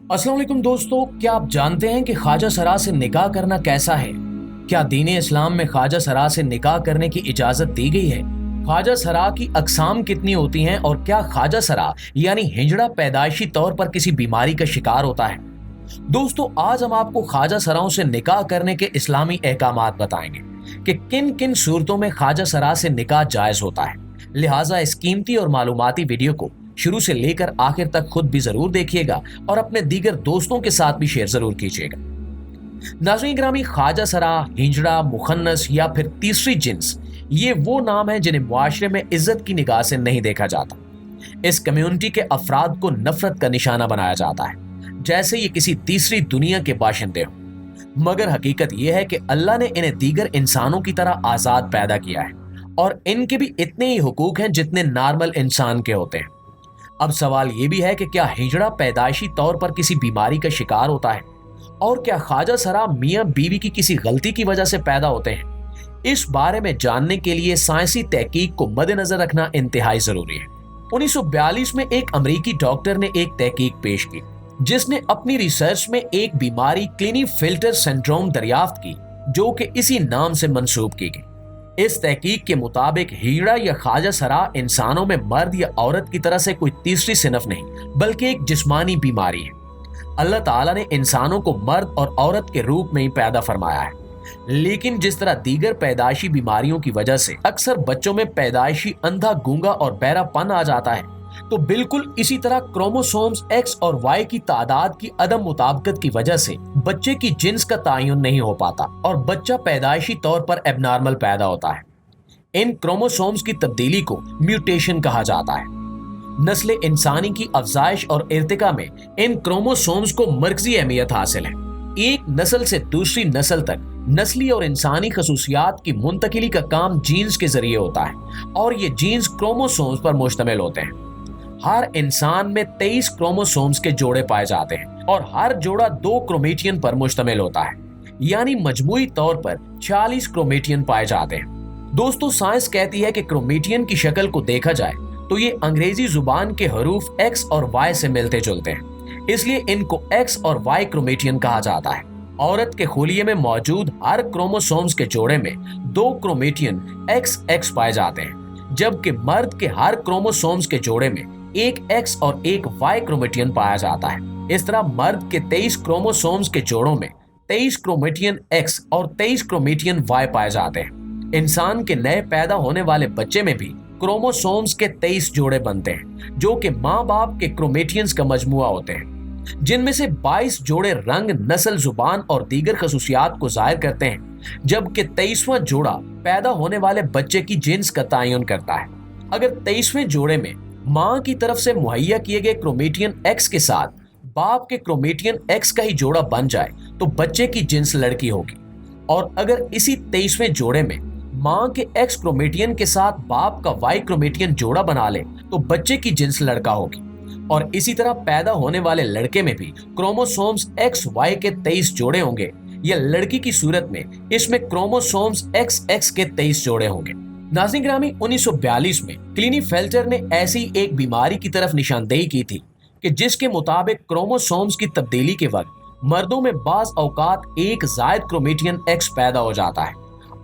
अस्सलाम वालेकुम दोस्तों, क्या आप जानते हैं कि ख्वाजा सरा से निकाह करना कैसा है? क्या दीन इस्लाम में ख्वाजा सरा से निकाह करने की इजाजत दी गई है? ख्वाजा सरा की अकसाम कितनी होती हैं और क्या ख्वाजा सरा यानी हिजड़ा पैदाइशी तौर पर किसी बीमारी का शिकार होता है? दोस्तों, आज हम आपको ख्वाजा सराओं से निकाह करने के इस्लामी अहकामात बताएंगे कि किन किन सूरतों में ख्वाजा सरा से निकाह जायज होता है। लिहाजा इस कीमती और मालूमाती वीडियो को शुरू से लेकर आखिर तक खुद भी जरूर देखिएगा और अपने दीगर दोस्तों के साथ भी शेयर जरूर कीजिएगा। नाज़रीन ग्रामी, ख्वाजा सरा, हिजड़ा, मुखन्नस या फिर तीसरी जिन्स, ये वो नाम है जिन्हें मुआशरे में इज्जत की निगाह से नहीं देखा जाता। इस कम्युनिटी के अफराद को नफरत का निशाना बनाया जाता है, जैसे ये किसी तीसरी दुनिया के बाशिंदे हो। मगर हकीकत यह है कि अल्लाह ने इन्हें दीगर इंसानों की तरह आजाद पैदा किया है और इनके भी इतने ही हुकूक हैं जितने नॉर्मल इंसान के होते हैं। अब सवाल ये भी है कि क्या हिजड़ा पैदाइशी तौर पर किसी बीमारी का शिकार होता है और क्या ख्वाजा सरा मियां बीवी की किसी गलती की वजह से पैदा होते हैं? इस बारे में जानने के लिए साइंसी तहकीक को मद्देनजर रखना इंतहाई जरूरी है। 1942 में एक अमरीकी डॉक्टर ने एक तहकीक पेश की जिसने अपनी रिसर्च में एक बीमारी क्लिनीफिल्टर सिंड्रोम दरियाफ्त की जो कि इसी नाम से मंसूब की गई। इस तहकीक के मुताबिक हिजड़ा या ख्वाजा सरा इंसानों में मर्द या औरत की तरह से कोई तीसरी सिनफ नहीं बल्कि एक जिस्मानी बीमारी है। अल्लाह ताला ने इंसानों को मर्द और औरत के रूप में ही पैदा फरमाया है, लेकिन जिस तरह दीगर पैदाइशी बीमारियों की वजह से अक्सर बच्चों में पैदाइशी अंधा, गूंगा और बहरापन आ जाता है, तो बिल्कुल इसी तरह क्रोमोसोम्स एक्स और वाई की तादाद की अदम मुताबिकत की वजह से बच्चे की जिन्स का तयन नहीं हो पाता और बच्चा पैदाइशी तौर पर एबनॉर्मल पैदा होता है। इन क्रोमोसोम्स की तब्दीली को म्यूटेशन कहा जाता है। नस्ल इंसानी की अफजाइश और इर्तिका में इन क्रोमोसोम्स को मरकजी अहमियत हासिल है। एक नस्ल से दूसरी नस्ल तक नस्ली और इंसानी खसूसियात की मुंतकिली का काम जीन्स के जरिए होता है और ये जीन्स क्रोमोसोम्स पर मुश्तमिल होते हैं। हर इंसान में 23 क्रोमोसोम्स के जोड़े पाए जाते हैं और हर जोड़ा 2 क्रोमेटियन पर मुश्तमिल होता है, यानी मजमूई तौर पर 40 क्रोमेटियन पाए जाते हैं। दोस्तों, साइंस कहती है कि क्रोमेटियन की शक्ल को देखा जाए तो ये अंग्रेजी जुबान के हरूफ एक्स और वाई से मिलते जुलते हैं, इसलिए इनको एक्स और वाई क्रोमेटियन कहा जाता है। औरत के खुलिये में मौजूद हर क्रोमोसोम्स के जोड़े में 2 क्रोमेटियन एक्स एक्स पाए जाते हैं, जबकि मर्द के हर क्रोमोसोम्स के जोड़े में एक एक्स और एक वाई क्रोमेटियन पाया जाता है। इस तरह मर्द के 23 क्रोमोसोम्स के जोड़ों में 23 क्रोमेटियन एक्स और 23 क्रोमेटियन वाई पाए जाते हैं। इंसान के नए पैदा होने वाले बच्चे में भी क्रोमोसोम्स के 23 जोड़े बनते हैं, जो कि माँ बाप के क्रोमेटियंस का मजमुआ होते हैं, जिनमें से 22 जोड़े रंग, नस्ल, जुबान और दीगर खसूसियात को जाहिर करते हैं, जबकि 23वां जोड़ा पैदा होने वाले बच्चे की जिन्स का तयन करता है। अगर 23वें जोड़े में मां की तरफ से मुहैया किए गए क्रोमेटियन एक्स के साथ बाप के क्रोमेटियन एक्स का ही जोड़ा बन जाए तो बच्चे की जिन्स लड़की होगी, और अगर इसी 23वें जोड़े में मां के एक्स क्रोमेटियन के साथ बाप का वाई क्रोमेटियन जोड़ा बना ले तो बच्चे की जिन्स लड़का होगी। और इसी तरह पैदा होने वाले लड़के में भी क्रोमोसोम्स एक्स वाई के 23 जोड़े होंगे, या लड़की की सूरत में इसमें क्रोमोसोम्स एक्स एक्स के 23 जोड़े होंगे। नाज़रीन ग्रामी, 1942 में क्लिनीफेल्टर ने ऐसी एक बीमारी की तरफ निशानदेही की थी कि जिसके मुताबिक क्रोमोसोम्स की तब्दीली के वक्त मर्दों में बाज औकात एक जायद क्रोमेटियन एक्स पैदा हो जाता है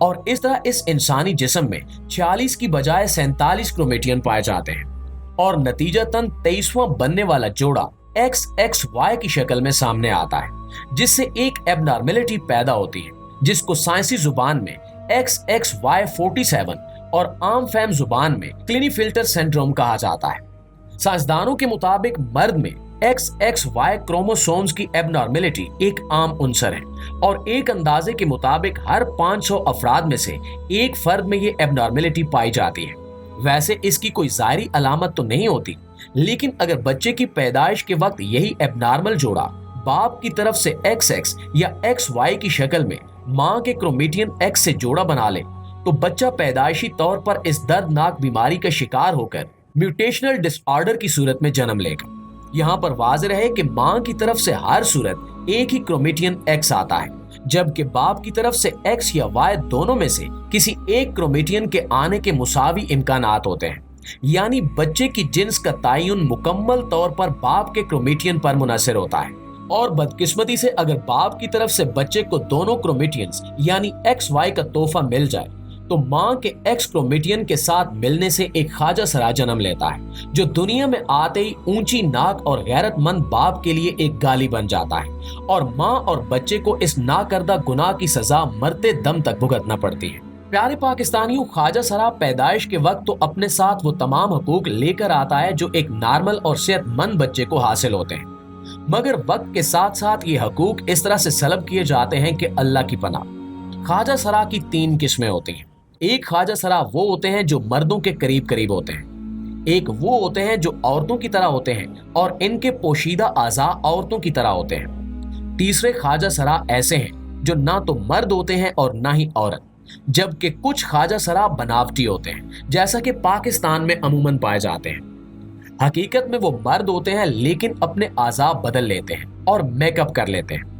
और इस तरह इस इंसानी जिस्म में 40 की बजाय 47 क्रोमेटियन पाए जाते हैं और नतीजतन 23वां बनने वाला जोड़ा एक्स एक्स वाई की शक्ल में सामने आता है, जिससे एक एबनॉर्मेलिटी पैदा होती है जिसको साइंसी जुबान में XXY47 और आम फैम जुबान में क्लिनीफिल्टर सिंड्रोम कहा जाता है। साइंसदानों के मुताबिक मर्द में XXY क्रोमोसोम्स की एबनॉर्मेलिटी एक आम उनसर है और एक अंदाजे के मुताबिक हर 500 अफराद में से एक फर्द में ये एबनॉर्मेलिटी पाई जाती है। वैसे इसकी कोई ज़ाहिरी अलामत तो नहीं होती, लेकिन अगर बच्चे की पैदाइश के वक्त यही एबनॉर्मल जोड़ा बाप की तरफ से XX या XY की शक्ल में मां के क्रोमेटियन एक्स से जोड़ा बना ले तो बच्चा पैदाइशी तौर पर इस दर्दनाक बीमारी का शिकार होकर म्यूटेशनल डिसऑर्डर की सूरत में जन्म लेगा। यहाँ पर वाज़ेह रहे कि मां की तरफ से हर सूरत एक ही क्रोमेटियन एक्स आता है, जबकि बाप की तरफ से एक्स या वाई दोनों में से किसी एक क्रोमेटियन के आने के मुसावी इम्कानात होते हैं। यानी बच्चे की जिन्स का तयन मुकम्मल तौर पर बाप के क्रोमेटियन पर मुनहसर होता है और बदकिस्मती से अगर बाप की तरफ से बच्चे को दोनों क्रोमेटियंस यानी XY का तोहफा मिल जाए तो माँ के X क्रोमेटियन के साथ मिलने से एक ख्वाजा सरा जन्म लेता है, जो दुनिया में आते ही ऊंची नाक और गैरतमंद बाप के लिए एक गाली बन जाता है और माँ और बच्चे को इस नाकर्दा गुनाह की सजा मरते दम तक भुगतना पड़ती है। प्यारे पाकिस्तानियों, ख्वाजा सरा पैदाइश के वक्त तो अपने साथ वो तमाम हकूक लेकर आता है जो एक नॉर्मल और सेहतमंद बच्चे को हासिल होते हैं, मगर वक्त के साथ साथ ये हकूक इस तरह से सलब किए जाते हैं कि अल्लाह की पनाह। ख्वाजा सरा की 3 किस्में होती हैं। एक ख्वाजा सरा वो होते हैं जो मर्दों के करीब करीब होते हैं, एक वो होते हैं जो औरतों की तरह होते हैं और इनके पोशीदा आज़ा औरतों की तरह होते हैं। तीसरे ख्वाजा सरा ऐसे हैं जो ना तो मर्द होते हैं और ना ही औरत, जबकि कुछ ख्वाजा सरा बनावटी होते हैं जैसा कि पाकिस्तान में अमूमन पाए जाते हैं। हकीकत में वो मर्द होते हैं लेकिन अपने आज़ा बदल लेते हैं और मेकअप कर लेते हैं।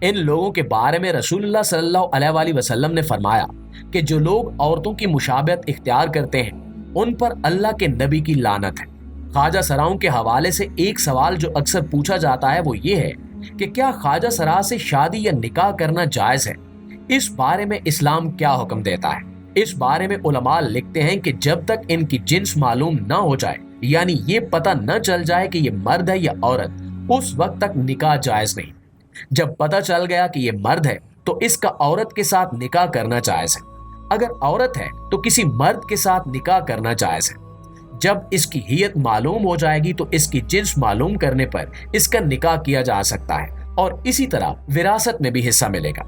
इन लोगों के बारे में रसूलुल्लाह सल्लल्लाहु अलैहि वसल्लम ने फरमाया कि जो लोग औरतों की मुशाबहत इख्तियार करते हैं उन पर अल्लाह के नबी की लानत है। ख्वाजा सराओं के हवाले से एक सवाल जो अक्सर पूछा जाता है वो ये है कि क्या ख्वाजा सरा से शादी या निकाह करना जायज़ है? इस बारे में इस्लाम क्या हुक्म देता है? इस बारे में उलमा लिखते हैं कि जब तक इनकी जिन्स मालूम ना हो जाए, यानी ये पता न चल जाए कि ये मर्द है या औरत, उस वक्त तक निकाह जायज़ नहीं। जब पता चल गया कि ये मर्द है तो इसका औरत के साथ निकाह करना जायज़ है। अगर औरत है तो किसी मर्द के साथ निकाह करना जायज़ है। जब इसकी हियत मालूम हो जाएगी तो इसकी जिन्स मालूम करने पर इसका निकाह किया जा सकता है और इसी तरह विरासत में भी हिस्सा मिलेगा।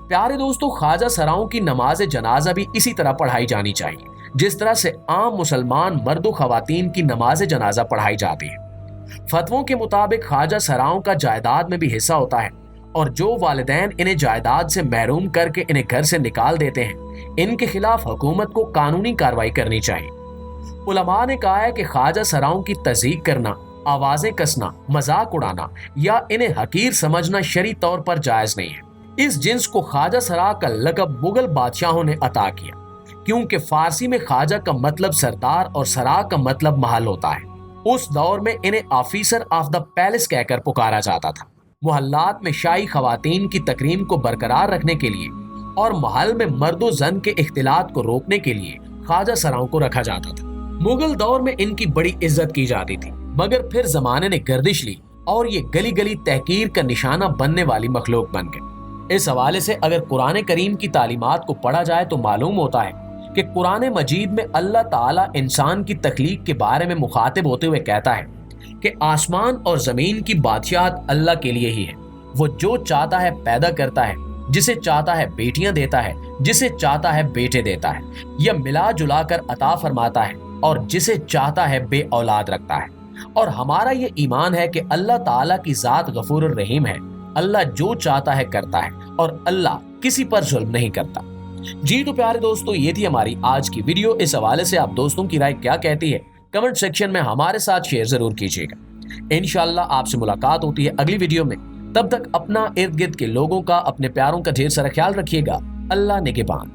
प्यारे दोस्तों, ख्वाजा सराओं की नमाज जनाजा भी इसी तरह पढ़ाई जानी चाहिए जिस तरह से आम मुसलमान मर्दों खवातीन की नमाज जनाजा पढ़ाई जाती है। फतवों के मुताबिक ख्वाजा सराओं का जायदाद में भी हिस्सा होता है और जो वालिदैन इन्हें जायदाद से महरूम करके इन्हें घर से निकाल देते हैं, इनके खिलाफ हुकूमत को कानूनी कार्रवाई करनी चाहिए। उलमा ने कहा है कि ख्वाजा सराओं की तज़ीक करना, आवाजें कसना, मजाक उड़ाना या इन्हें हकीर समझना शरई तौर पर जायज नहीं है। इस जिन्स को ख्वाजा सरा का लक़ब मुगल बादशाहों ने अता किया, क्योंकि फारसी में ख्वाजा का मतलब सरदार और सरा का मतलब महल होता है। उस दौर में इन्हें ऑफिसर ऑफ द पैलेस कहकर पुकारा जाता था। मुहल्लात में शाही खवातीन की तकरीम को बरकरार रखने के लिए और महल में मर्दो जन के इख्तिलात को रोकने के लिए ख्वाजा सराओं को रखा जाता था। मुगल दौर में इनकी बड़ी इज्जत की जाती थी, मगर फिर जमाने ने गर्दिश ली और ये गली गली तहकीर का निशाना बनने वाली मखलूक बन गए। इस हवाले से अगर कुरान करीम की तालीमात को पढ़ा जाए तो मालूम होता है कि कुरान मजीद में अल्लाह ताला इंसान की तख्लीक के बारे में मुखातिब होते हुए कहता है कि आसमान और जमीन की बादशाहत अल्लाह के लिए ही है। वो जो चाहता है पैदा करता है, जिसे चाहता है बेटियां देता है, जिसे चाहता है बेटे देता है या मिला जुला कर अता फरमाता है और जिसे चाहता है बे औलाद रखता है। और हमारा ये ईमान है कि अल्लाह ताला की जात गफूर रहीम है। अल्लाह जो चाहता है करता है और अल्लाह किसी पर जुल्म नहीं करता। जी तो प्यारे दोस्तों, ये थी हमारी आज की वीडियो। इस हवाले से आप दोस्तों की राय क्या कहती है कमेंट सेक्शन में हमारे साथ शेयर जरूर कीजिएगा। इंशाल्लाह आपसे मुलाकात होती है अगली वीडियो में। तब तक अपना इर्द गिर्द के लोगों का, अपने प्यारों का ढेर सारा ख्याल रखिएगा। अल्लाह निगहबान।